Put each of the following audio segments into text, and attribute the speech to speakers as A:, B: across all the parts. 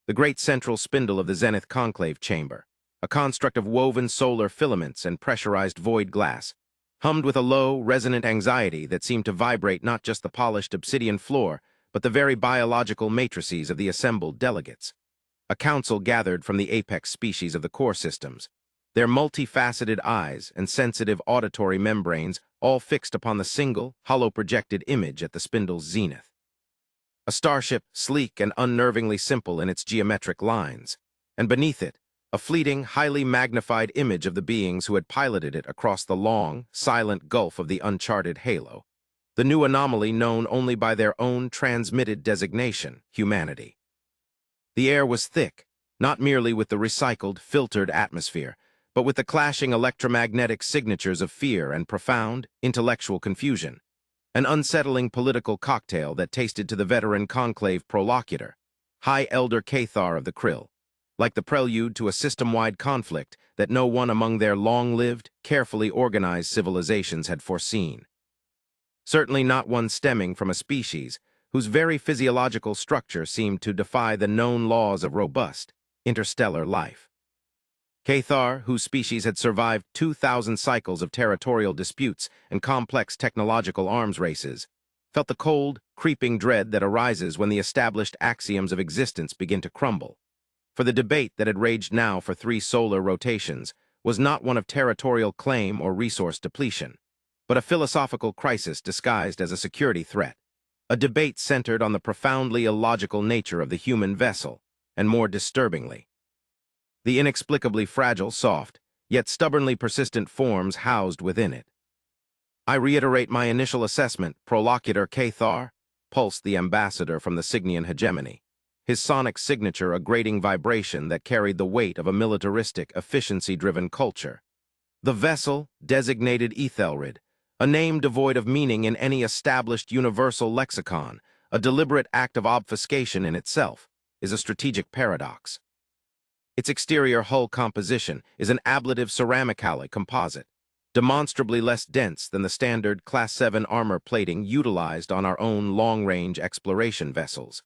A: the great central spindle of the zenith conclave chamber, a construct of woven solar filaments and pressurized void glass, hummed with a low, resonant anxiety that seemed to vibrate not just the polished obsidian floor, but the very biological matrices of the assembled delegates. A council gathered from the apex species of the core systems, their multifaceted eyes and sensitive auditory membranes all fixed upon the single, hollow-projected image at the spindle's zenith. A starship, sleek and unnervingly simple in its geometric lines, and beneath it, a fleeting, highly magnified image of the beings who had piloted it across the long, silent gulf of the uncharted halo, the new anomaly known only by their own transmitted designation, humanity. The air was thick, not merely with the recycled, filtered atmosphere, but with the clashing electromagnetic signatures of fear and profound, intellectual confusion, an unsettling political cocktail that tasted to the veteran conclave prolocutor, High Elder Cathar of the Krill, like the prelude to a system-wide conflict that no one among their long-lived, carefully organized civilizations had foreseen. Certainly not one stemming from a species whose very physiological structure seemed to defy the known laws of robust, interstellar life. Cathar, whose species had survived 2,000 cycles of territorial disputes and complex technological arms races, felt the cold, creeping dread that arises when the established axioms of existence begin to crumble. For the debate that had raged now for 3 solar rotations was not one of territorial claim or resource depletion, but a philosophical crisis disguised as a security threat, a debate centered on the profoundly illogical nature of the human vessel, and more disturbingly, the inexplicably fragile, soft, yet stubbornly persistent forms housed within it. "I reiterate my initial assessment, Prolocutor Cathar," pulsed the ambassador from the Cygnian hegemony, his sonic signature a grating vibration that carried the weight of a militaristic, efficiency-driven culture. The vessel, designated Ethelred, a name devoid of meaning in any established universal lexicon, a deliberate act of obfuscation in itself, is a strategic paradox. Its exterior hull composition is an ablative ceramic alloy composite, demonstrably less dense than the standard Class 7 armor plating utilized on our own long-range exploration vessels.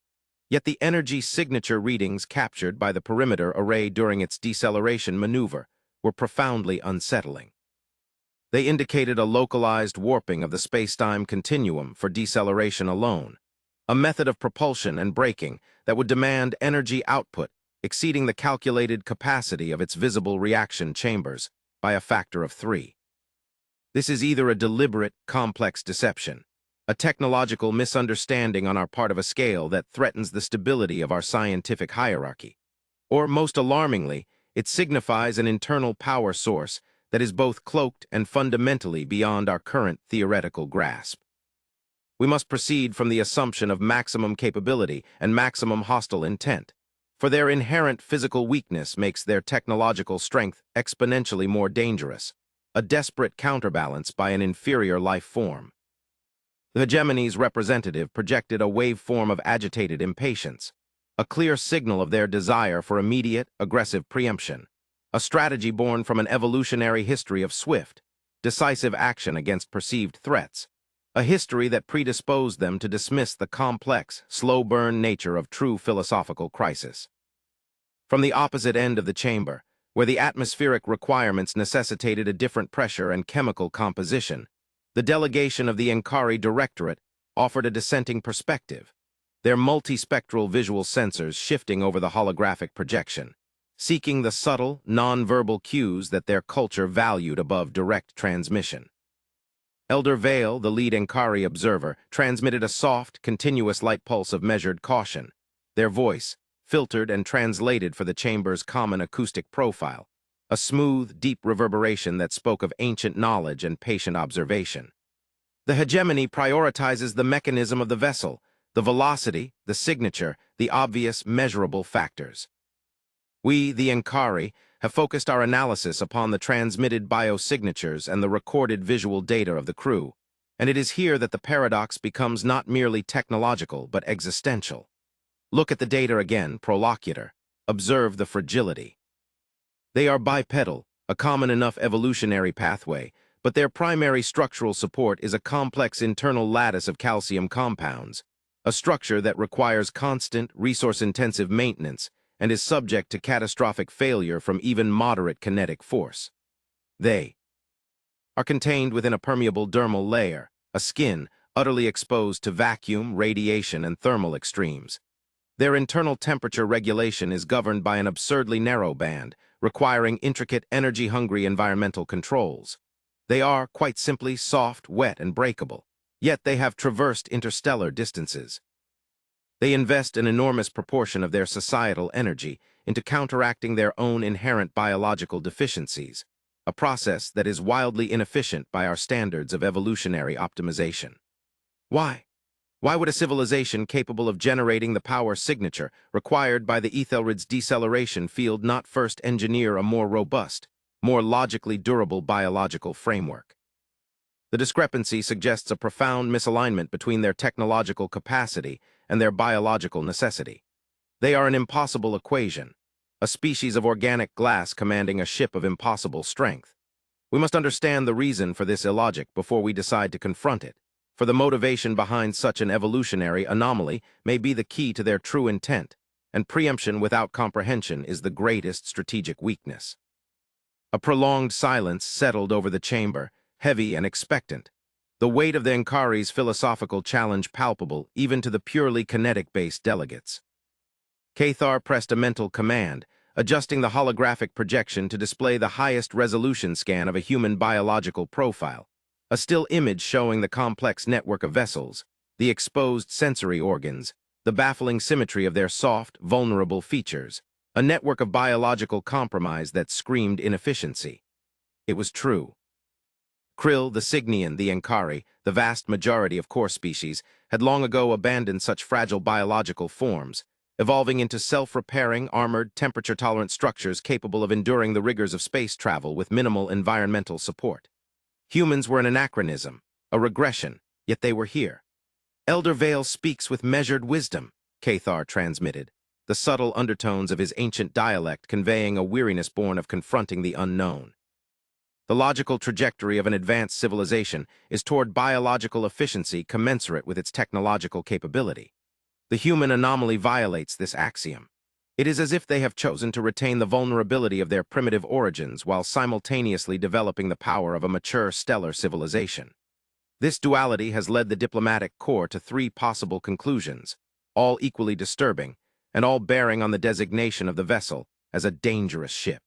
A: Yet the energy signature readings captured by the perimeter array during its deceleration maneuver were profoundly unsettling. They indicated a localized warping of the space-time continuum for deceleration alone, a method of propulsion and braking that would demand energy output exceeding the calculated capacity of its visible reaction chambers by a factor of 3. This is either a deliberate, complex deception, a technological misunderstanding on our part of a scale that threatens the stability of our scientific hierarchy, or, most alarmingly, it signifies an internal power source that is both cloaked and fundamentally beyond our current theoretical grasp. We must proceed from the assumption of maximum capability and maximum hostile intent, for their inherent physical weakness makes their technological strength exponentially more dangerous, a desperate counterbalance by an inferior life form. The hegemony's representative projected a waveform of agitated impatience, a clear signal of their desire for immediate, aggressive preemption, a strategy born from an evolutionary history of swift, decisive action against perceived threats, a history that predisposed them to dismiss the complex, slow-burn nature of true philosophical crisis. From the opposite end of the chamber, where the atmospheric requirements necessitated a different pressure and chemical composition, the delegation of the Enkari Directorate offered a dissenting perspective, their multispectral visual sensors shifting over the holographic projection, seeking the subtle, non-verbal cues that their culture valued above direct transmission. Elder Vale, the lead Enkari observer, transmitted a soft, continuous light pulse of measured caution, their voice, filtered and translated for the chamber's common acoustic profile, a smooth, deep reverberation that spoke of ancient knowledge and patient observation. The hegemony prioritizes the mechanism of the vessel, the velocity, the signature, the obvious, measurable factors. We, the Enkari, have focused our analysis upon the transmitted biosignatures and the recorded visual data of the crew, and it is here that the paradox becomes not merely technological but existential. Look at the data again, Prolocutor. Observe the fragility. They are bipedal, a common enough evolutionary pathway, but their primary structural support is a complex internal lattice of calcium compounds, a structure that requires constant, resource-intensive maintenance and is subject to catastrophic failure from even moderate kinetic force. They are contained within a permeable dermal layer, a skin utterly exposed to vacuum, radiation, and thermal extremes. Their internal temperature regulation is governed by an absurdly narrow band, requiring intricate, energy-hungry environmental controls. They are, quite simply, soft, wet, and breakable, yet they have traversed interstellar distances. They invest an enormous proportion of their societal energy into counteracting their own inherent biological deficiencies, a process that is wildly inefficient by our standards of evolutionary optimization. Why? Why would a civilization capable of generating the power signature required by the Ethelred's deceleration field not first engineer a more robust, more logically durable biological framework? The discrepancy suggests a profound misalignment between their technological capacity and their biological necessity. They are an impossible equation, a species of organic glass commanding a ship of impossible strength. We must understand the reason for this illogic before we decide to confront it, for the motivation behind such an evolutionary anomaly may be the key to their true intent, and preemption without comprehension is the greatest strategic weakness. A prolonged silence settled over the chamber, heavy and expectant, the weight of the Ankari's philosophical challenge palpable even to the purely kinetic-based delegates. Cathar pressed a mental command, adjusting the holographic projection to display the highest resolution scan of a human biological profile, a still image showing the complex network of vessels, the exposed sensory organs, the baffling symmetry of their soft, vulnerable features, a network of biological compromise that screamed inefficiency. It was true. Krill, the Cygnian, the Ankari, the vast majority of core species, had long ago abandoned such fragile biological forms, evolving into self-repairing, armored, temperature-tolerant structures capable of enduring the rigors of space travel with minimal environmental support. Humans were an anachronism, a regression, yet they were here. Elder Vale speaks with measured wisdom, Cathar transmitted, the subtle undertones of his ancient dialect conveying a weariness born of confronting the unknown. The logical trajectory of an advanced civilization is toward biological efficiency commensurate with its technological capability. The human anomaly violates this axiom. It is as if they have chosen to retain the vulnerability of their primitive origins while simultaneously developing the power of a mature stellar civilization. This duality has led the diplomatic corps to three possible conclusions, all equally disturbing, and all bearing on the designation of the vessel as a dangerous ship.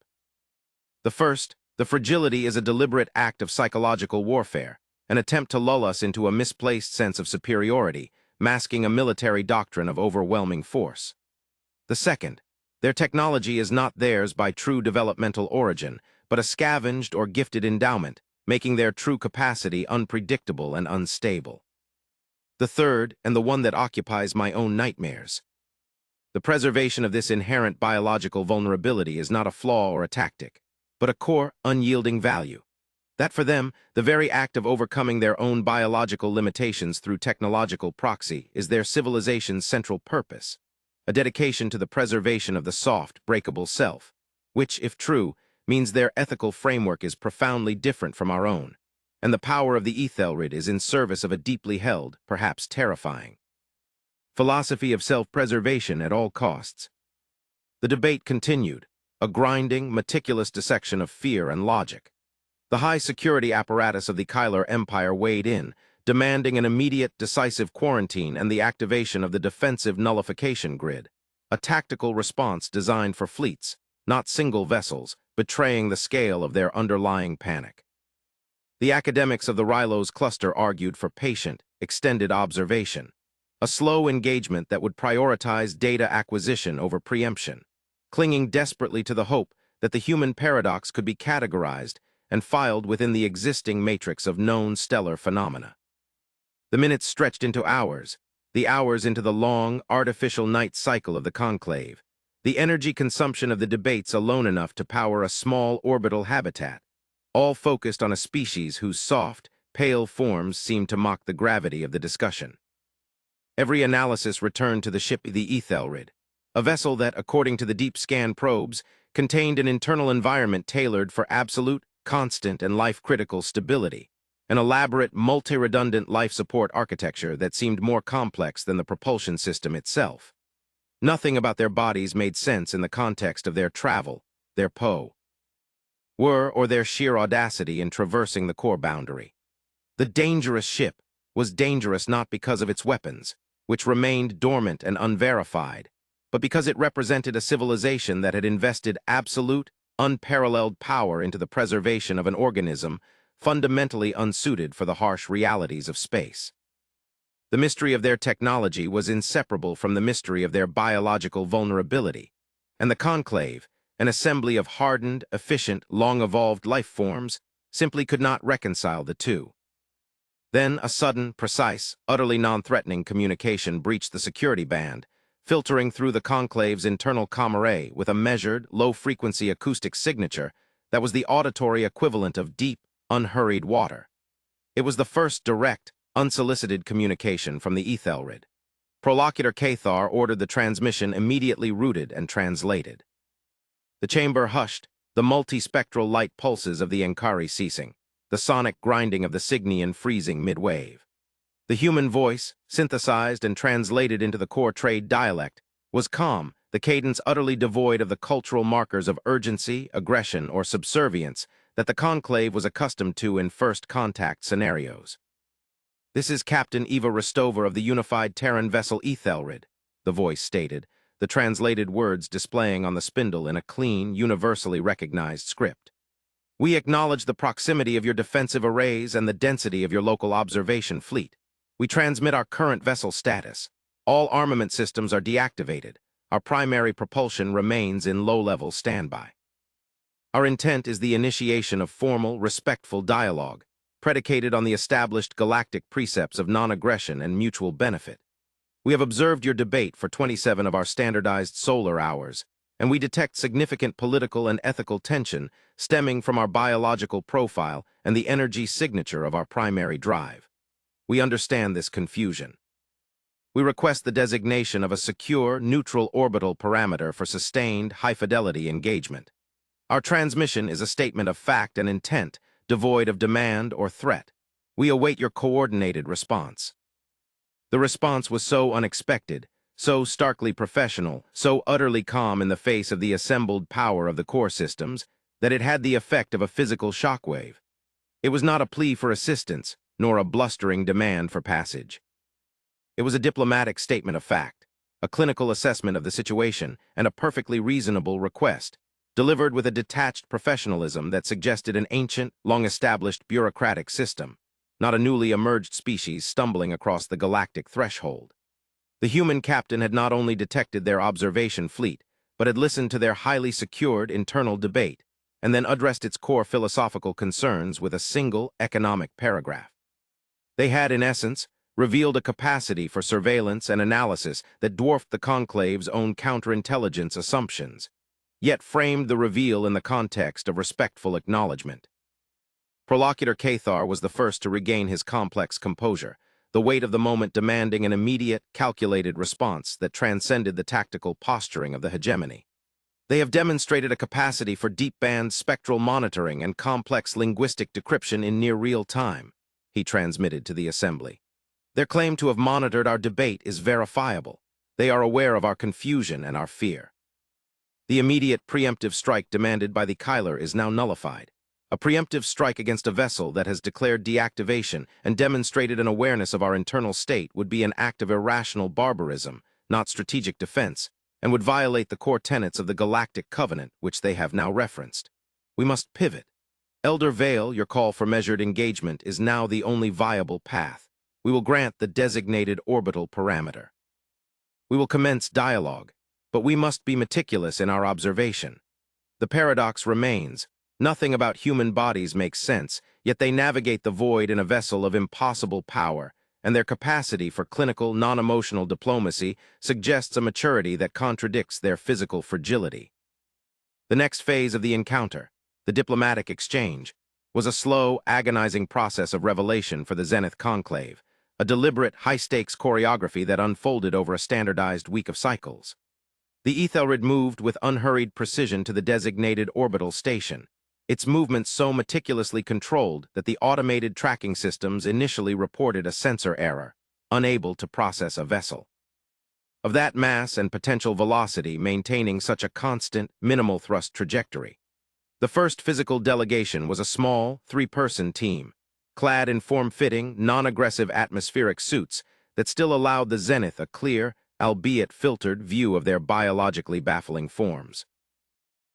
A: The first, the fragility is a deliberate act of psychological warfare, an attempt to lull us into a misplaced sense of superiority, masking a military doctrine of overwhelming force. The second, their technology is not theirs by true developmental origin, but a scavenged or gifted endowment, making their true capacity unpredictable and unstable. The third, and the one that occupies my own nightmares. The preservation of this inherent biological vulnerability is not a flaw or a tactic, but a core, unyielding value. That for them, the very act of overcoming their own biological limitations through technological proxy is their civilization's central purpose, a dedication to the preservation of the soft, breakable self, which, if true, means their ethical framework is profoundly different from our own, and the power of the Ethelred is in service of a deeply held, perhaps terrifying, philosophy of self-preservation at all costs. The debate continued, a grinding, meticulous dissection of fear and logic. The high-security apparatus of the Kylar Empire weighed in, demanding an immediate, decisive quarantine and the activation of the defensive nullification grid, a tactical response designed for fleets, not single vessels, betraying the scale of their underlying panic. The academics of the Rylos cluster argued for patient, extended observation, a slow engagement that would prioritize data acquisition over preemption, clinging desperately to the hope that the human paradox could be categorized and filed within the existing matrix of known stellar phenomena. The minutes stretched into hours, the hours into the long, artificial night cycle of the conclave, the energy consumption of the debates alone enough to power a small orbital habitat, all focused on a species whose soft, pale forms seemed to mock the gravity of the discussion. Every analysis returned to the ship the Ethelred, a vessel that, according to the deep scan probes, contained an internal environment tailored for absolute, constant, and life-critical stability, an elaborate, multi-redundant life support architecture that seemed more complex than the propulsion system itself. Nothing about their bodies made sense in the context of their travel, their were or their sheer audacity in traversing the core boundary. The dangerous ship was dangerous not because of its weapons, which remained dormant and unverified, but because it represented a civilization that had invested absolute, unparalleled power into the preservation of an organism fundamentally unsuited for the harsh realities of space. The mystery of their technology was inseparable from the mystery of their biological vulnerability, and the Conclave, an assembly of hardened, efficient, long-evolved life forms, simply could not reconcile the two. Then a sudden, precise, utterly non-threatening communication breached the security band, filtering through the Conclave's internal comm with a measured, low-frequency acoustic signature that was the auditory equivalent of deep, unhurried water. It was the first direct, unsolicited communication from the Ethelred. Prolocutor Cathar ordered the transmission immediately routed and translated. The chamber hushed, the multispectral light pulses of the Enkari ceasing, the sonic grinding of the Signian freezing mid-wave. The human voice, synthesized and translated into the core trade dialect, was calm, the cadence utterly devoid of the cultural markers of urgency, aggression, or subservience that the Conclave was accustomed to in first contact scenarios. "This is Captain Eva Rostover of the unified Terran vessel Ethelred," the voice stated, the translated words displaying on the spindle in a clean, universally recognized script. "We acknowledge the proximity of your defensive arrays and the density of your local observation fleet. We transmit our current vessel status. All armament systems are deactivated. Our primary propulsion remains in low-level standby. Our intent is the initiation of formal, respectful dialogue, predicated on the established galactic precepts of non-aggression and mutual benefit. We have observed your debate for 27 of our standardized solar hours, and we detect significant political and ethical tension stemming from our biological profile and the energy signature of our primary drive. We understand this confusion. We request the designation of a secure, neutral orbital parameter for sustained, high-fidelity engagement. Our transmission is a statement of fact and intent, devoid of demand or threat. We await your coordinated response." The response was so unexpected, so starkly professional, so utterly calm in the face of the assembled power of the core systems, that it had the effect of a physical shockwave. It was not a plea for assistance, nor a blustering demand for passage. It was a diplomatic statement of fact, a clinical assessment of the situation, and a perfectly reasonable request, delivered with a detached professionalism that suggested an ancient, long-established bureaucratic system, not a newly emerged species stumbling across the galactic threshold. The human captain had not only detected their observation fleet, but had listened to their highly secured internal debate, and then addressed its core philosophical concerns with a single economic paragraph. They had, in essence, revealed a capacity for surveillance and analysis that dwarfed the Conclave's own counterintelligence assumptions, yet framed the reveal in the context of respectful acknowledgement. Prolocutor Cathar was the first to regain his complex composure, the weight of the moment demanding an immediate, calculated response that transcended the tactical posturing of the hegemony. "They have demonstrated a capacity for deep-band spectral monitoring and complex linguistic decryption in near real time," he transmitted to the assembly. "Their claim to have monitored our debate is verifiable. They are aware of our confusion and our fear. The immediate preemptive strike demanded by the Kyler is now nullified. A preemptive strike against a vessel that has declared deactivation and demonstrated an awareness of our internal state would be an act of irrational barbarism, not strategic defense, and would violate the core tenets of the Galactic Covenant, which they have now referenced. We must pivot. Elder Vale, your call for measured engagement is now the only viable path. We will grant the designated orbital parameter. We will commence dialogue, but we must be meticulous in our observation. The paradox remains. Nothing about human bodies makes sense, yet they navigate the void in a vessel of impossible power, and their capacity for clinical, non-emotional diplomacy suggests a maturity that contradicts their physical fragility. The next phase of the encounter, the diplomatic exchange, was a slow, agonizing process of revelation for the Zenith Conclave, a deliberate, high-stakes choreography that unfolded over a standardized week of cycles. The Ethelred moved with unhurried precision to the designated orbital station, its movements so meticulously controlled that the automated tracking systems initially reported a sensor error, unable to process a vessel. of that mass and potential velocity maintaining such a constant, minimal thrust trajectory. The first physical delegation was a small, three-person team, clad in form-fitting, non-aggressive atmospheric suits that still allowed the Zenith a clear, albeit filtered, view of their biologically baffling forms.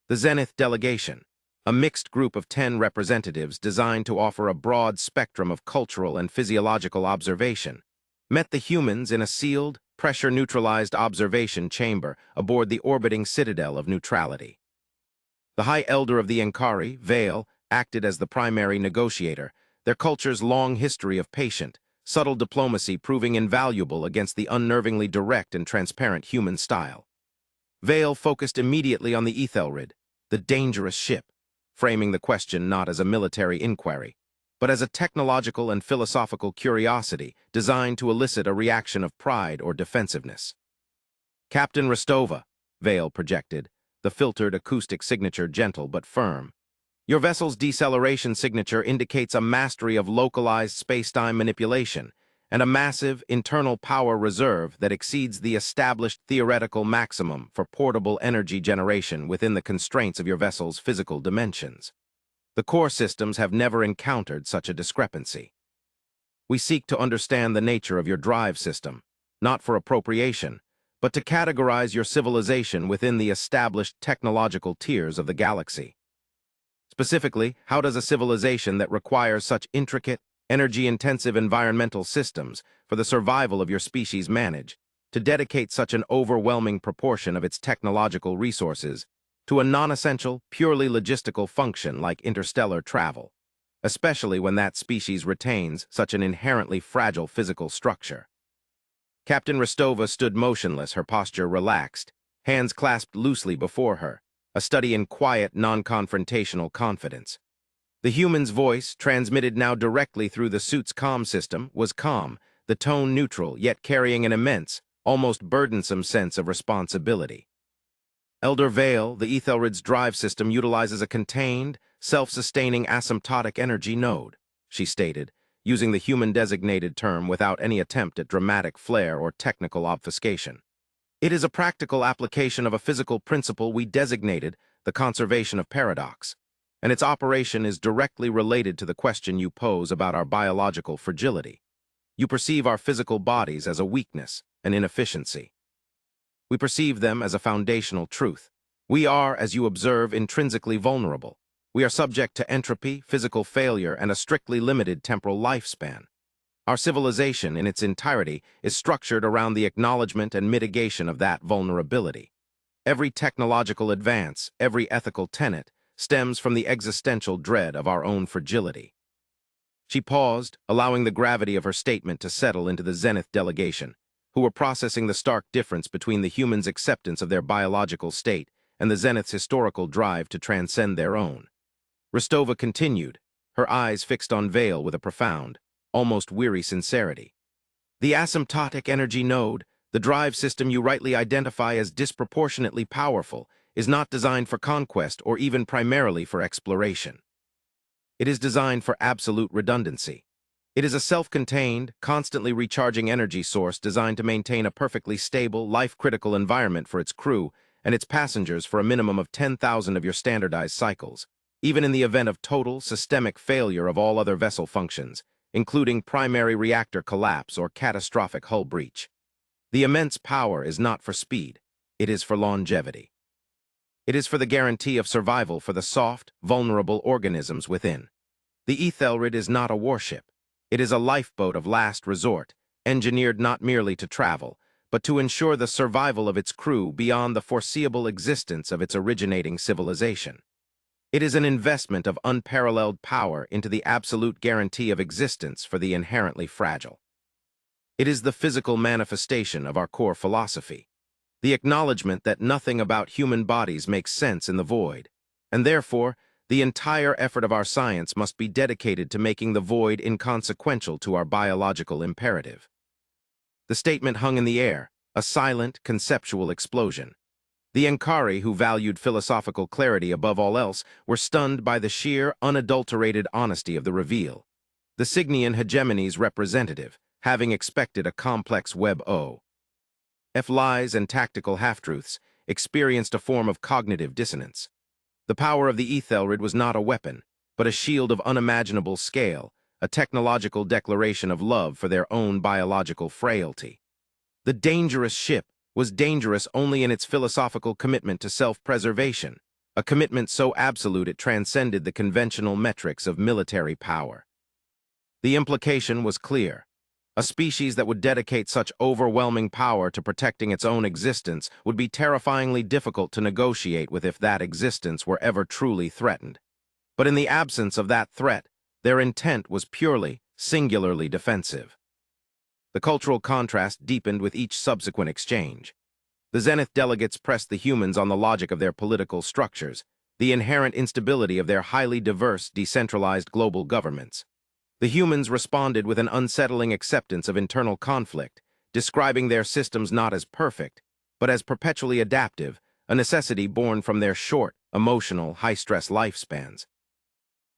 A: The Zenith delegation, a mixed group of 10 representatives designed to offer a broad spectrum of cultural and physiological observation, met the humans in a sealed, pressure-neutralized observation chamber aboard the orbiting citadel of neutrality. The High Elder of the Ankari, Vale, acted as the primary negotiator, their culture's long history of patient, subtle diplomacy proving invaluable against the unnervingly direct and transparent human style. Vale focused immediately on the Ethelred, the dangerous ship, framing the question not as a military inquiry, but as a technological and philosophical curiosity designed to elicit a reaction of pride or defensiveness. Captain Rostova, Vale projected, the filtered acoustic signature gentle but firm. Your vessel's deceleration signature indicates a mastery of localized space-time manipulation and a massive internal power reserve that exceeds the established theoretical maximum for portable energy generation within the constraints of your vessel's physical dimensions. The core systems have never encountered such a discrepancy. We seek to understand the nature of your drive system, not for appropriation, but to categorize your civilization within the established technological tiers of the galaxy. Specifically, how does a civilization that requires such intricate, energy-intensive environmental systems for the survival of your species manage to dedicate such an overwhelming proportion of its technological resources to a non-essential, purely logistical function like interstellar travel, especially when that species retains such an inherently fragile physical structure? Captain Rostova stood motionless, her posture relaxed, hands clasped loosely before her, a study in quiet, non-confrontational confidence. The human's voice, transmitted now directly through the suit's comm system, was calm, the tone neutral, yet carrying an immense, almost burdensome sense of responsibility. Elder Vale, the Ethelred's drive system utilizes a contained, self-sustaining asymptotic energy node, she stated, using the human-designated term without any attempt at dramatic flair or technical obfuscation. It is a practical application of a physical principle we designated the conservation of paradox, and its operation is directly related to the question you pose about our biological fragility. You perceive our physical bodies as a weakness, an inefficiency. We perceive them as a foundational truth. We are, as you observe, intrinsically vulnerable. We are subject to entropy, physical failure, and a strictly limited temporal lifespan. Our civilization, in its entirety, is structured around the acknowledgement and mitigation of that vulnerability. Every technological advance, every ethical tenet, stems from the existential dread of our own fragility. She paused, allowing the gravity of her statement to settle into the Zenith delegation, who were processing the stark difference between the humans' acceptance of their biological state and the Zenith's historical drive to transcend their own. Rostova continued, her eyes fixed on Vale with a profound, almost weary sincerity. The asymptotic energy node, the drive system you rightly identify as disproportionately powerful, is not designed for conquest or even primarily for exploration. It is designed for absolute redundancy. It is a self-contained, constantly recharging energy source designed to maintain a perfectly stable, life-critical environment for its crew and its passengers for a minimum of 10,000 of your standardized cycles, even in the event of total, systemic failure of all other vessel functions, including primary reactor collapse or catastrophic hull breach. The immense power is not for speed, it is for longevity. It is for the guarantee of survival for the soft, vulnerable organisms within. The Ethelred is not a warship. It is a lifeboat of last resort, engineered not merely to travel, but to ensure the survival of its crew beyond the foreseeable existence of its originating civilization. It is an investment of unparalleled power into the absolute guarantee of existence for the inherently fragile. It is the physical manifestation of our core philosophy, the acknowledgement that nothing about human bodies makes sense in the void, and therefore, the entire effort of our science must be dedicated to making the void inconsequential to our biological imperative. The statement hung in the air, a silent, conceptual explosion. The Ankari, who valued philosophical clarity above all else, were stunned by the sheer, unadulterated honesty of the reveal. The Cygnian hegemony's representative, having expected a complex web-o. HFYs and tactical half-truths experienced a form of cognitive dissonance. The power of the Ethelred was not a weapon, but a shield of unimaginable scale, a technological declaration of love for their own biological frailty. The dangerous ship was dangerous only in its philosophical commitment to self-preservation, a commitment so absolute it transcended the conventional metrics of military power. The implication was clear. A species that would dedicate such overwhelming power to protecting its own existence would be terrifyingly difficult to negotiate with if that existence were ever truly threatened. But in the absence of that threat, their intent was purely, singularly defensive. The cultural contrast deepened with each subsequent exchange. The Zenith delegates pressed the humans on the logic of their political structures, the inherent instability of their highly diverse, decentralized global governments. The humans responded with an unsettling acceptance of internal conflict, describing their systems not as perfect, but as perpetually adaptive, a necessity born from their short, emotional, high-stress lifespans.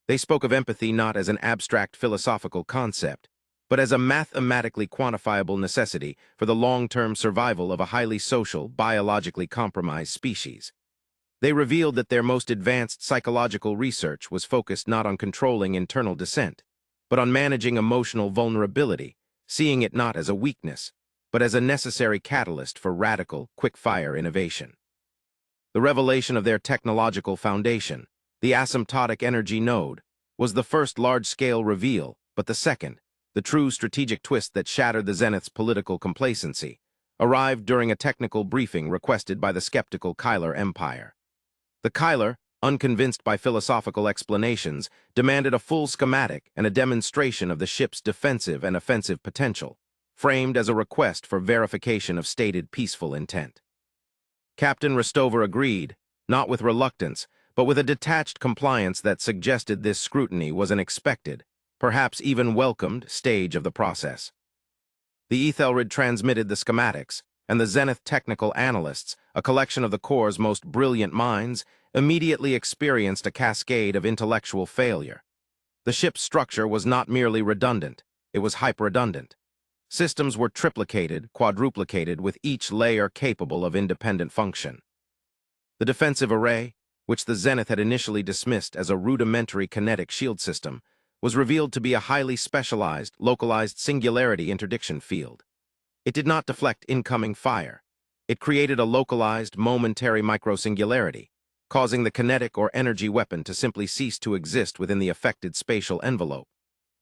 A: They spoke of empathy not as an abstract philosophical concept, but as a mathematically quantifiable necessity for the long-term survival of a highly social, biologically compromised species. They revealed that their most advanced psychological research was focused not on controlling internal dissent, but on managing emotional vulnerability, seeing it not as a weakness, but as a necessary catalyst for radical, quick-fire innovation. The revelation of their technological foundation, the asymptotic energy node, was the first large-scale reveal, but the second, the true strategic twist that shattered the Zenith's political complacency, arrived during a technical briefing requested by the skeptical Kyler Empire. The Kyler, unconvinced by philosophical explanations, demanded a full schematic and a demonstration of the ship's defensive and offensive potential, framed as a request for verification of stated peaceful intent. Captain Restover agreed, not with reluctance, but with a detached compliance that suggested this scrutiny was an expected, perhaps even welcomed, stage of the process. The Ethelred transmitted the schematics, and the Zenith technical analysts, a collection of the Corps' most brilliant minds, immediately experienced a cascade of intellectual failure. The ship's structure was not merely redundant, it was hyper-redundant. Systems were triplicated, quadruplicated, with each layer capable of independent function. The defensive array, which the Zenith had initially dismissed as a rudimentary kinetic shield system, was revealed to be a highly specialized, localized singularity interdiction field. It did not deflect incoming fire. It created a localized, momentary microsingularity, causing the kinetic or energy weapon to simply cease to exist within the affected spatial envelope,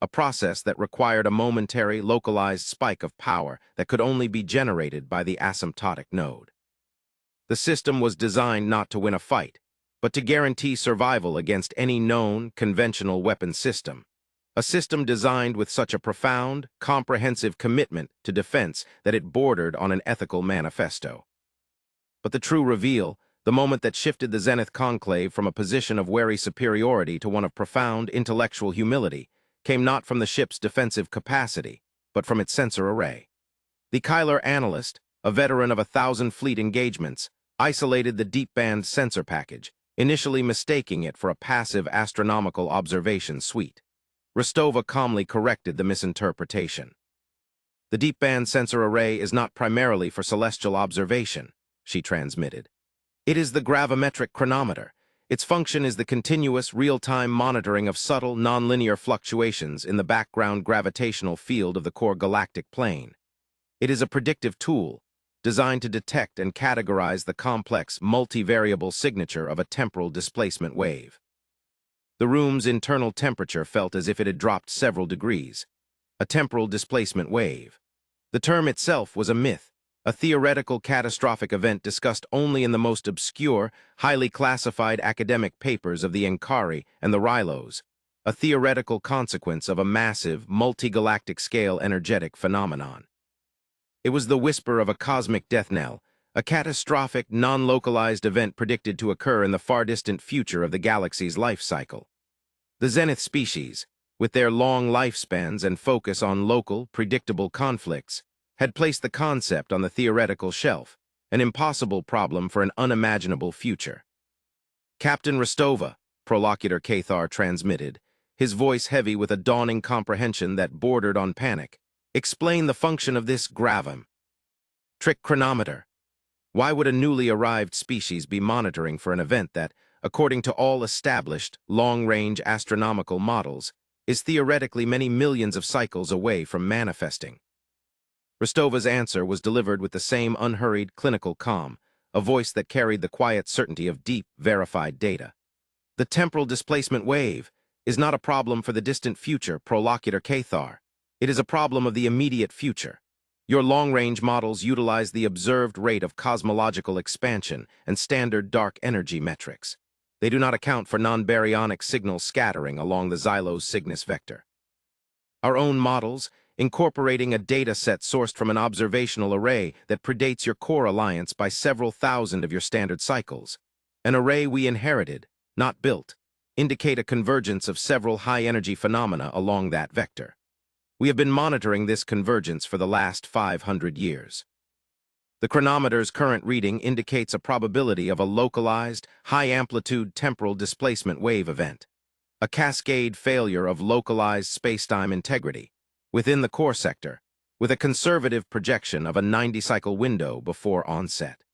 A: a process that required a momentary, localized spike of power that could only be generated by the asymptotic node. The system was designed not to win a fight, but to guarantee survival against any known, conventional weapon system, a system designed with such a profound, comprehensive commitment to defense that it bordered on an ethical manifesto. But the true reveal, the moment that shifted the Zenith conclave from a position of wary superiority to one of profound intellectual humility, came not from the ship's defensive capacity, but from its sensor array. The Kyler analyst, a veteran of 1,000 fleet engagements, isolated the deep-band sensor package, initially mistaking it for a passive astronomical observation suite. Rostova calmly corrected the misinterpretation. The deep-band sensor array is not primarily for celestial observation, she transmitted. It is the gravimetric chronometer. Its function is the continuous, real-time monitoring of subtle, nonlinear fluctuations in the background gravitational field of the core galactic plane. It is a predictive tool, designed to detect and categorize the complex, multivariable signature of a temporal displacement wave. The room's internal temperature felt as if it had dropped several degrees. A temporal displacement wave. The term itself was a myth, a theoretical catastrophic event discussed only in the most obscure, highly classified academic papers of the Enkari and the Rylos, a theoretical consequence of a massive, multi-galactic scale energetic phenomenon. It was the whisper of a cosmic death knell, a catastrophic, non-localized event predicted to occur in the far-distant future of the galaxy's life cycle. The Zenith species, with their long lifespans and focus on local, predictable conflicts, had placed the concept on the theoretical shelf, an impossible problem for an unimaginable future. Captain Rostova, Prolocutor Cathar transmitted, his voice heavy with a dawning comprehension that bordered on panic, explain the function of this gravum. Trick chronometer. Why would a newly arrived species be monitoring for an event that, according to all established, long-range astronomical models, is theoretically many millions of cycles away from manifesting? Rostova's answer was delivered with the same unhurried, clinical calm, a voice that carried the quiet certainty of deep, verified data. The temporal displacement wave is not a problem for the distant future, Prolocutor Cathar. It is a problem of the immediate future. Your long-range models utilize the observed rate of cosmological expansion and standard dark energy metrics. They do not account for non-baryonic signal scattering along the Xylos Cygnus vector. Our own models, incorporating a data set sourced from an observational array that predates your core alliance by several thousand of your standard cycles, an array we inherited, not built, indicate a convergence of several high-energy phenomena along that vector. We have been monitoring this convergence for the last 500 years. The chronometer's current reading indicates a probability of a localized, high-amplitude temporal displacement wave event, a cascade failure of localized spacetime integrity within the core sector, with a conservative projection of a 90-cycle window before onset.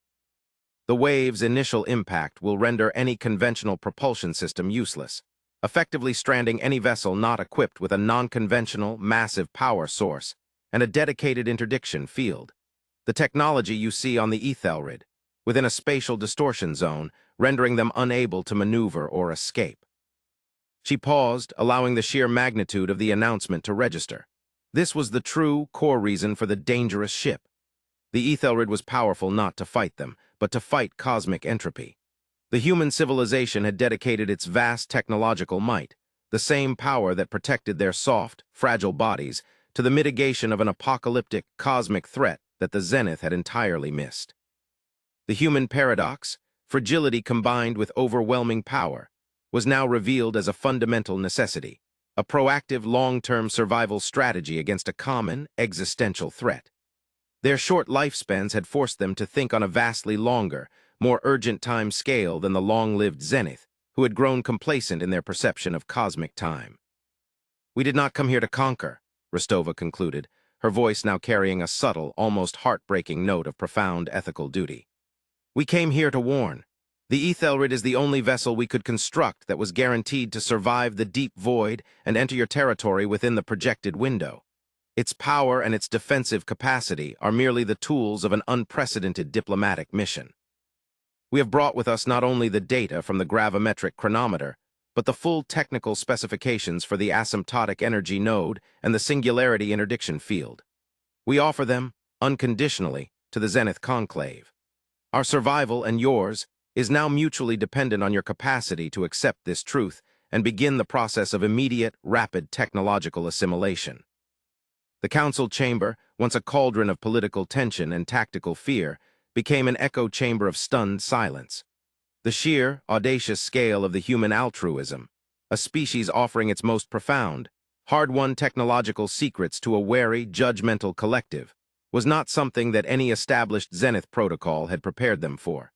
A: The wave's initial impact will render any conventional propulsion system useless, effectively stranding any vessel not equipped with a non-conventional, massive power source and a dedicated interdiction field. The technology you see on the Ethelred, within a spatial distortion zone, rendering them unable to maneuver or escape. She paused, allowing the sheer magnitude of the announcement to register. This was the true, core reason for the dangerous ship. The Ethelred was powerful not to fight them, but to fight cosmic entropy. The human civilization had dedicated its vast technological might, the same power that protected their soft, fragile bodies, to the mitigation of an apocalyptic, cosmic threat that the Zenith had entirely missed. The human paradox, fragility combined with overwhelming power, was now revealed as a fundamental necessity, a proactive long-term survival strategy against a common, existential threat. Their short lifespans had forced them to think on a vastly longer, more urgent time scale than the long-lived Zenith, who had grown complacent in their perception of cosmic time. "We did not come here to conquer," Rostova concluded, her voice now carrying a subtle, almost heartbreaking note of profound ethical duty. "We came here to warn. The Ethelred is the only vessel we could construct that was guaranteed to survive the deep void and enter your territory within the projected window. Its power and its defensive capacity are merely the tools of an unprecedented diplomatic mission. We have brought with us not only the data from the gravimetric chronometer, but the full technical specifications for the asymptotic energy node and the singularity interdiction field. We offer them, unconditionally, to the Zenith Conclave. Our survival and yours is now mutually dependent on your capacity to accept this truth and begin the process of immediate, rapid technological assimilation." The council chamber, once a cauldron of political tension and tactical fear, became an echo chamber of stunned silence. The sheer, audacious scale of the human altruism, a species offering its most profound, hard-won technological secrets to a wary, judgmental collective, was not something that any established Zenith protocol had prepared them for.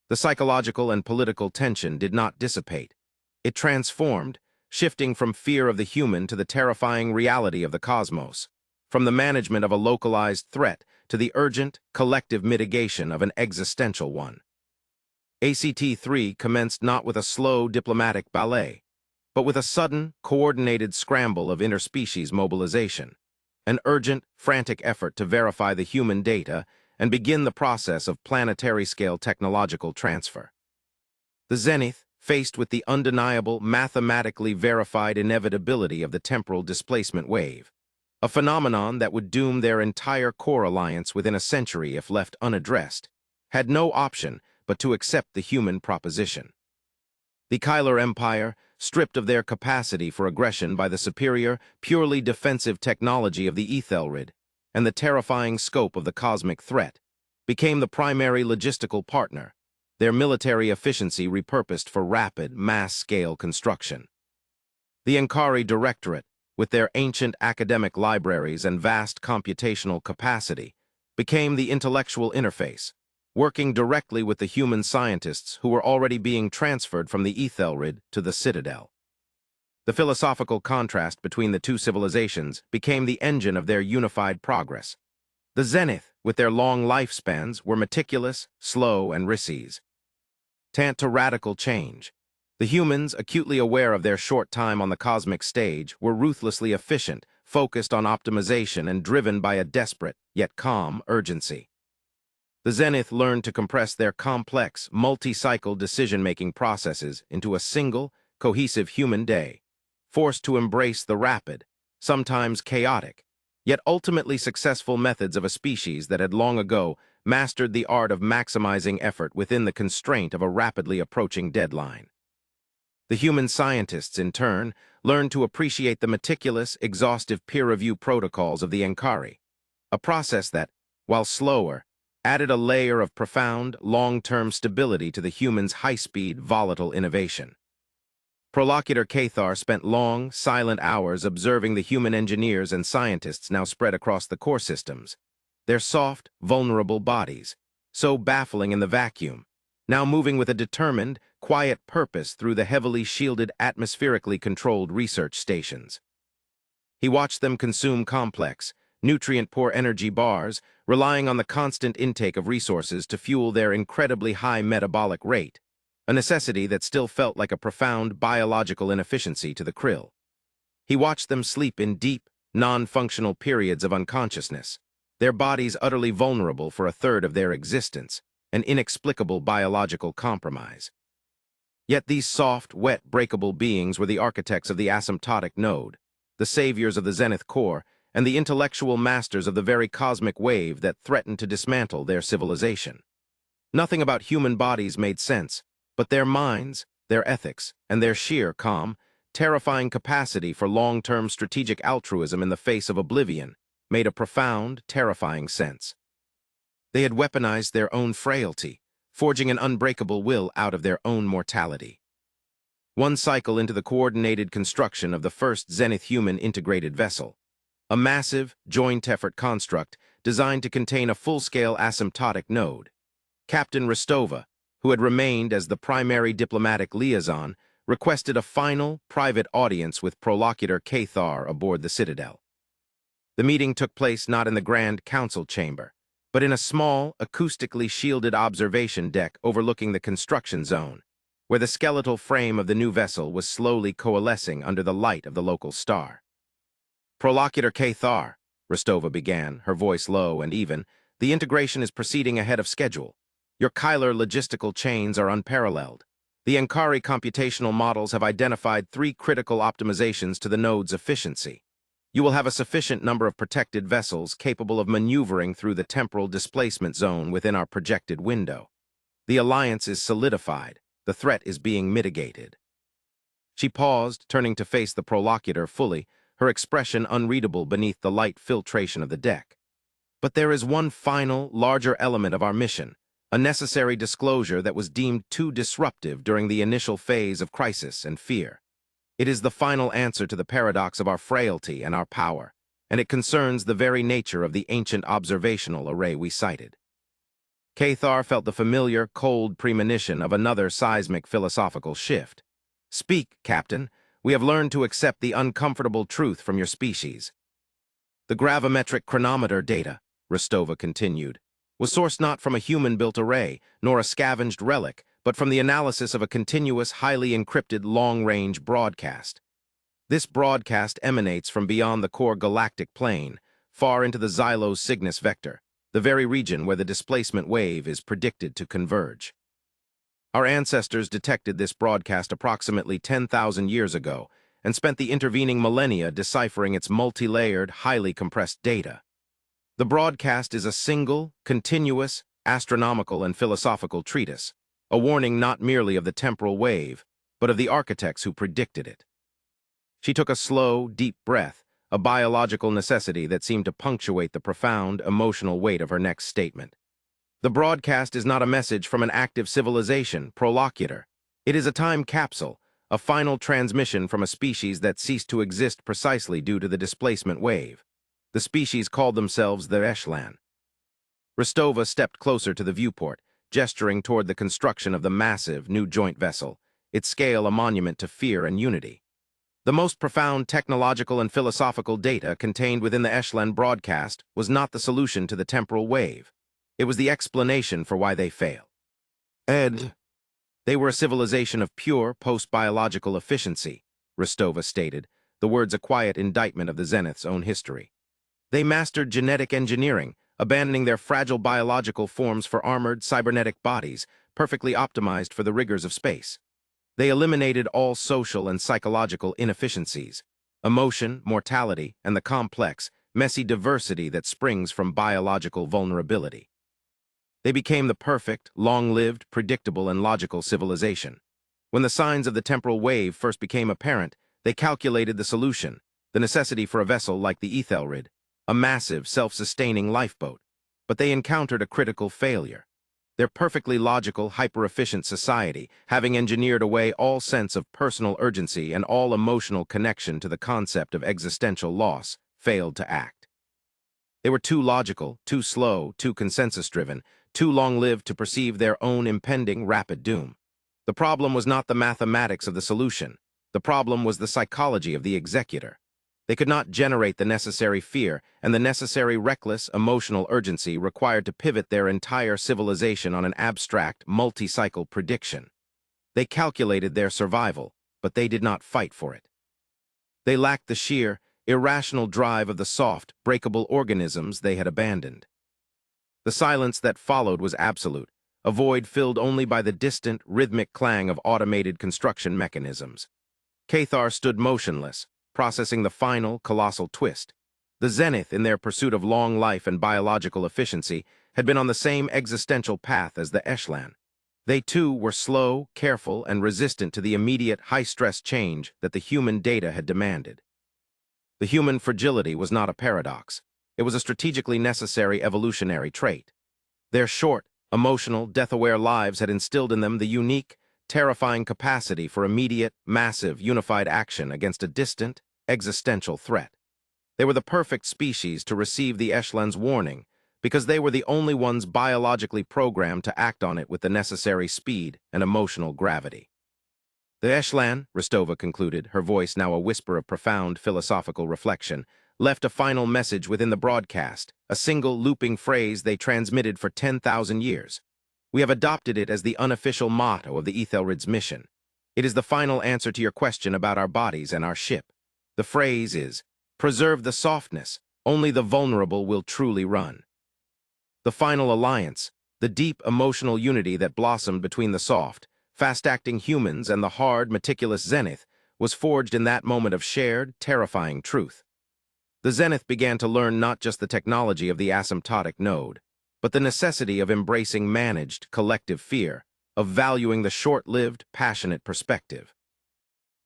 A: The psychological and political tension did not dissipate. It transformed, shifting from fear of the human to the terrifying reality of the cosmos, from the management of a localized threat to the urgent, collective mitigation of an existential one. ACT-3 commenced not with a slow diplomatic ballet, but with a sudden, coordinated scramble of interspecies mobilization, an urgent, frantic effort to verify the human data and begin the process of planetary-scale technological transfer. The Zenith, faced with the undeniable, mathematically verified inevitability of the temporal displacement wave, a phenomenon that would doom their entire core alliance within a century if left unaddressed, had no option but to accept the human proposition. The Kyler Empire, stripped of their capacity for aggression by the superior, purely defensive technology of the Ethelred and the terrifying scope of the cosmic threat, became the primary logistical partner, their military efficiency repurposed for rapid, mass-scale construction. The Ankari Directorate, with their ancient academic libraries and vast computational capacity, became the intellectual interface, working directly with the human scientists who were already being transferred from the Ethelred to the Citadel. The philosophical contrast between the two civilizations became the engine of their unified progress. The Zenith, with their long lifespans, were meticulous, slow, and rices. Tant to radical change. The humans, acutely aware of their short time on the cosmic stage, were ruthlessly efficient, focused on optimization, and driven by a desperate, yet calm, urgency. The Zenith learned to compress their complex, multi-cycle decision-making processes into a single, cohesive human day, forced to embrace the rapid, sometimes chaotic, yet ultimately successful methods of a species that had long ago mastered the art of maximizing effort within the constraint of a rapidly approaching deadline. The human scientists, in turn, learned to appreciate the meticulous, exhaustive peer review protocols of the Ankari, a process that, while slower, added a layer of profound, long-term stability to the human's high-speed, volatile innovation. Prolocutor Cathar spent long, silent hours observing the human engineers and scientists now spread across the core systems, their soft, vulnerable bodies, so baffling in the vacuum, now moving with a determined, quiet purpose through the heavily shielded, atmospherically controlled research stations. He watched them consume complex, nutrient-poor energy bars, relying on the constant intake of resources to fuel their incredibly high metabolic rate, a necessity that still felt like a profound biological inefficiency to the krill. He watched them sleep in deep, non-functional periods of unconsciousness, their bodies utterly vulnerable for a third of their existence, an inexplicable biological compromise. Yet these soft, wet, breakable beings were the architects of the asymptotic node, the saviors of the Zenith core, and the intellectual masters of the very cosmic wave that threatened to dismantle their civilization. Nothing about human bodies made sense, but their minds, their ethics, and their sheer, calm, terrifying capacity for long-term strategic altruism in the face of oblivion made a profound, terrifying sense. They had weaponized their own frailty, forging an unbreakable will out of their own mortality. One cycle into the coordinated construction of the first Zenith human integrated vessel, a massive, joint-effort construct designed to contain a full-scale asymptotic node. Captain Rostova, who had remained as the primary diplomatic liaison, requested a final, private audience with Prolocutor Cathar aboard the Citadel. The meeting took place not in the Grand Council chamber, but in a small, acoustically shielded observation deck overlooking the construction zone, where the skeletal frame of the new vessel was slowly coalescing under the light of the local star. Prolocutor Cathar, Rostova began, her voice low and even, the integration is proceeding ahead of schedule. Your Kyler logistical chains are unparalleled. The Ankari computational models have identified 3 critical optimizations to the node's efficiency. You will have a sufficient number of protected vessels capable of maneuvering through the temporal displacement zone within our projected window. The alliance is solidified. The threat is being mitigated. She paused, turning to face the Prolocutor fully, her expression unreadable beneath the light filtration of the deck. But there is one final, larger element of our mission, a necessary disclosure that was deemed too disruptive during the initial phase of crisis and fear. It is the final answer to the paradox of our frailty and our power, and it concerns the very nature of the ancient observational array we cited. Cathar felt the familiar, cold premonition of another seismic philosophical shift. Speak, Captain. We have learned to accept the uncomfortable truth from your species. The gravimetric chronometer data, Rostova continued, was sourced not from a human-built array, nor a scavenged relic, but from the analysis of a continuous, highly encrypted long-range broadcast. This broadcast emanates from beyond the core galactic plane, far into the Xylos Cygnus vector, the very region where the displacement wave is predicted to converge. Our ancestors detected this broadcast approximately 10,000 years ago and spent the intervening millennia deciphering its multi-layered, highly compressed data. The broadcast is a single, continuous, astronomical and philosophical treatise, a warning not merely of the temporal wave, but of the architects who predicted it. She took a slow, deep breath, a biological necessity that seemed to punctuate the profound, emotional weight of her next statement. The broadcast is not a message from an active civilization, Prolocutor. It is a time capsule, a final transmission from a species that ceased to exist precisely due to the displacement wave. The species called themselves the Eshlan. Rostova stepped closer to the viewport, gesturing toward the construction of the massive, new joint vessel, its scale a monument to fear and unity. The most profound technological and philosophical data contained within the Echelon broadcast was not the solution to the temporal wave. It was the explanation for why they fail. They were a civilization of pure post-biological efficiency, Rostova stated, the words a quiet indictment of the Zenith's own history. They mastered genetic engineering, abandoning their fragile biological forms for armored, cybernetic bodies, perfectly optimized for the rigors of space. They eliminated all social and psychological inefficiencies, emotion, mortality, and the complex, messy diversity that springs from biological vulnerability. They became the perfect, long-lived, predictable, and logical civilization. When the signs of the temporal wave first became apparent, they calculated the solution, the necessity for a vessel like the Ethelred, a massive, self-sustaining lifeboat. But they encountered a critical failure. Their perfectly logical, hyper-efficient society, having engineered away all sense of personal urgency and all emotional connection to the concept of existential loss, failed to act. They were too logical, too slow, too consensus-driven, too long-lived to perceive their own impending rapid doom. The problem was not the mathematics of the solution. The problem was the psychology of the executor. They could not generate the necessary fear and the necessary reckless, emotional urgency required to pivot their entire civilization on an abstract, multi-cycle prediction. They calculated their survival, but they did not fight for it. They lacked the sheer, irrational drive of the soft, breakable organisms they had abandoned. The silence that followed was absolute, a void filled only by the distant, rhythmic clang of automated construction mechanisms. Cathar stood motionless, processing the final, colossal twist. The Zenith, in their pursuit of long life and biological efficiency, had been on the same existential path as the Echelon. They, too, were slow, careful, and resistant to the immediate, high-stress change that the human data had demanded. The human fragility was not a paradox. It was a strategically necessary evolutionary trait. Their short, emotional, death-aware lives had instilled in them the unique, terrifying capacity for immediate, massive, unified action against a distant, existential threat. They were the perfect species to receive the Echelon's warning because they were the only ones biologically programmed to act on it with the necessary speed and emotional gravity. The Echelon, Rostova concluded, her voice now a whisper of profound philosophical reflection, left a final message within the broadcast, a single looping phrase they transmitted for 10,000 years. We have adopted it as the unofficial motto of the Ethelred's mission. It is the final answer to your question about our bodies and our ship. The phrase is, preserve the softness, only the vulnerable will truly run. The final alliance, the deep emotional unity that blossomed between the soft, fast-acting humans and the hard, meticulous Zenith, was forged in that moment of shared, terrifying truth. The Zenith began to learn not just the technology of the asymptotic node, but the necessity of embracing managed, collective fear, of valuing the short-lived, passionate perspective.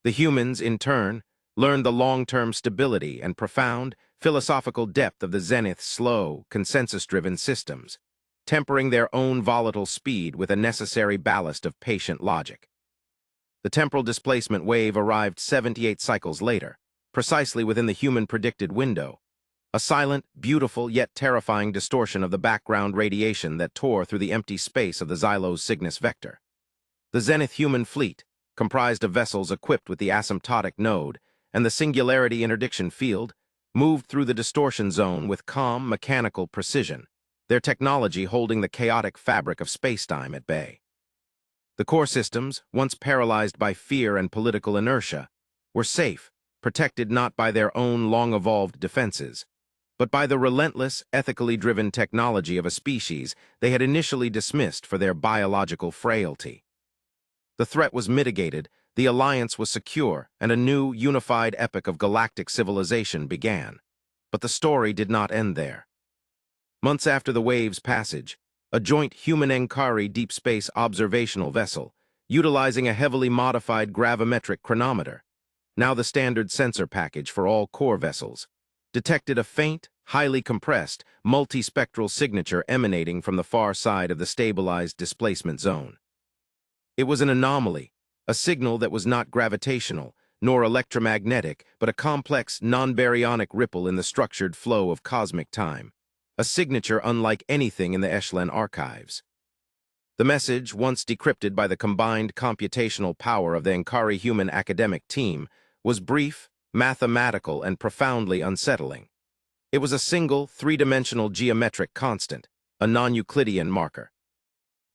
A: The humans, in turn, learned the long-term stability and profound, philosophical depth of the Zenith's slow, consensus-driven systems, tempering their own volatile speed with a necessary ballast of patient logic. The temporal displacement wave arrived 78 cycles later, precisely within the human-predicted window, a silent, beautiful, yet terrifying distortion of the background radiation that tore through the empty space of the Xylos Cygnus vector. The Zenith human fleet, comprised of vessels equipped with the asymptotic node and the singularity interdiction field, moved through the distortion zone with calm, mechanical precision, their technology holding the chaotic fabric of spacetime at bay. The core systems, once paralyzed by fear and political inertia, were safe, protected not by their own long-evolved defenses, but by the relentless, ethically driven technology of a species they had initially dismissed for their biological frailty. The threat was mitigated, the alliance was secure, and a new, unified epoch of galactic civilization began. But the story did not end there. Months after the wave's passage, a joint human-Ankari deep space observational vessel, utilizing a heavily modified gravimetric chronometer, now the standard sensor package for all core vessels, detected a faint, highly compressed, multispectral signature emanating from the far side of the stabilized displacement zone. It was an anomaly, a signal that was not gravitational, nor electromagnetic, but a complex, non-baryonic ripple in the structured flow of cosmic time, a signature unlike anything in the Echelon archives. The message, once decrypted by the combined computational power of the Ankari human academic team, was brief, mathematical, and profoundly unsettling. It was a single, three-dimensional geometric constant, a non-Euclidean marker,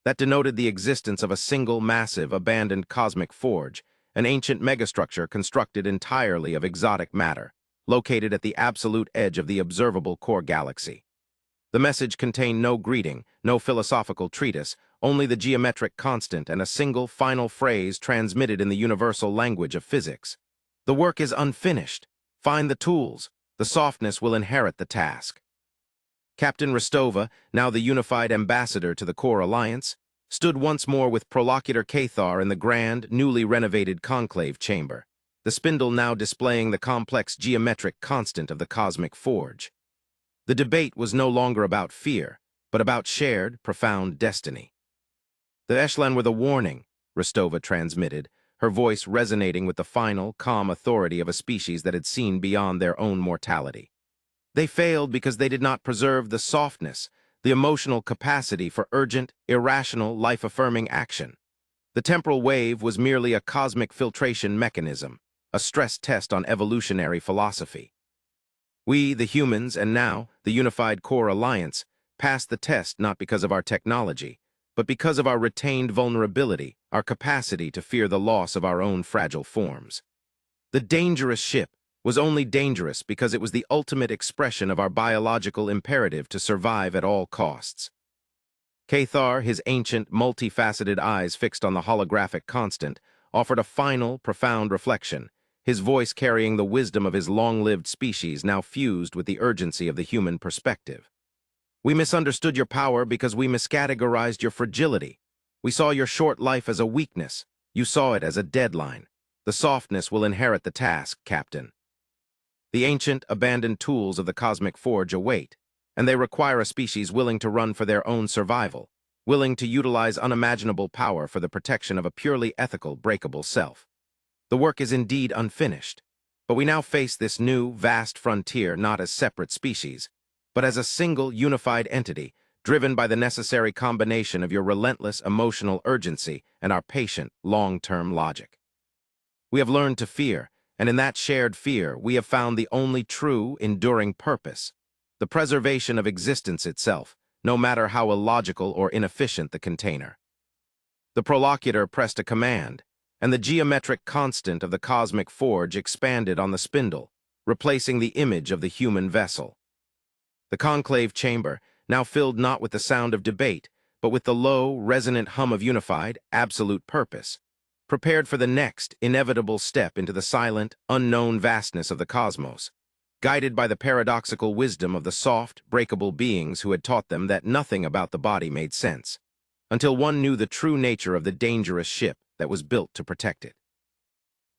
A: that denoted the existence of a single, massive, abandoned cosmic forge, an ancient megastructure constructed entirely of exotic matter, located at the absolute edge of the observable core galaxy. The message contained no greeting, no philosophical treatise, only the geometric constant and a single final phrase transmitted in the universal language of physics. The work is unfinished. Find the tools. The softness will inherit the task. Captain Rostova, now the unified ambassador to the Core Alliance, stood once more with Prolocutor Cathar in the grand, newly renovated conclave chamber, the spindle now displaying the complex geometric constant of the cosmic forge. The debate was no longer about fear, but about shared, profound destiny. The Eshlan were the warning, Rostova transmitted, her voice resonating with the final, calm authority of a species that had seen beyond their own mortality. They failed because they did not preserve the softness, the emotional capacity for urgent, irrational, life-affirming action. The temporal wave was merely a cosmic filtration mechanism, a stress test on evolutionary philosophy. We, the humans, and now, the Unified Core Alliance, passed the test not because of our technology, but because of our retained vulnerability, our capacity to fear the loss of our own fragile forms. The dangerous ship was only dangerous because it was the ultimate expression of our biological imperative to survive at all costs. Cathar, his ancient, multifaceted eyes fixed on the holographic constant, offered a final, profound reflection, his voice carrying the wisdom of his long-lived species now fused with the urgency of the human perspective. We misunderstood your power because we miscategorized your fragility. We saw your short life as a weakness. You saw it as a deadline. The softness will inherit the task, Captain. The ancient, abandoned tools of the cosmic forge await, and they require a species willing to run for their own survival, willing to utilize unimaginable power for the protection of a purely ethical, breakable self. The work is indeed unfinished, but we now face this new, vast frontier not as separate species, but as a single, unified entity, driven by the necessary combination of your relentless emotional urgency and our patient, long-term logic. We have learned to fear, and in that shared fear, we have found the only true, enduring purpose, the preservation of existence itself, no matter how illogical or inefficient the container. The Prolocutor pressed a command, and the geometric constant of the cosmic forge expanded on the spindle, replacing the image of the human vessel. The conclave chamber, now filled not with the sound of debate, but with the low, resonant hum of unified, absolute purpose, prepared for the next, inevitable step into the silent, unknown vastness of the cosmos, guided by the paradoxical wisdom of the soft, breakable beings who had taught them that nothing about the body made sense, until one knew the true nature of the dangerous ship that was built to protect it.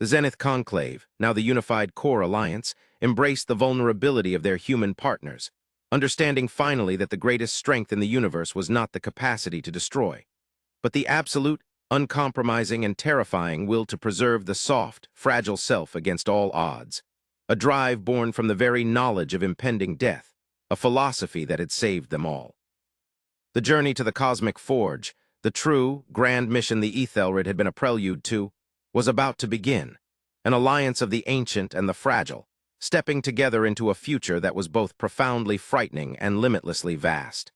A: The Zenith Conclave, now the Unified Core Alliance, embraced the vulnerability of their human partners, understanding finally that the greatest strength in the universe was not the capacity to destroy, but the absolute, uncompromising, and terrifying will to preserve the soft, fragile self against all odds, a drive born from the very knowledge of impending death, a philosophy that had saved them all. The journey to the cosmic forge, the true, grand mission the Ethelred had been a prelude to, was about to begin, an alliance of the ancient and the fragile, stepping together into a future that was both profoundly frightening and limitlessly vast.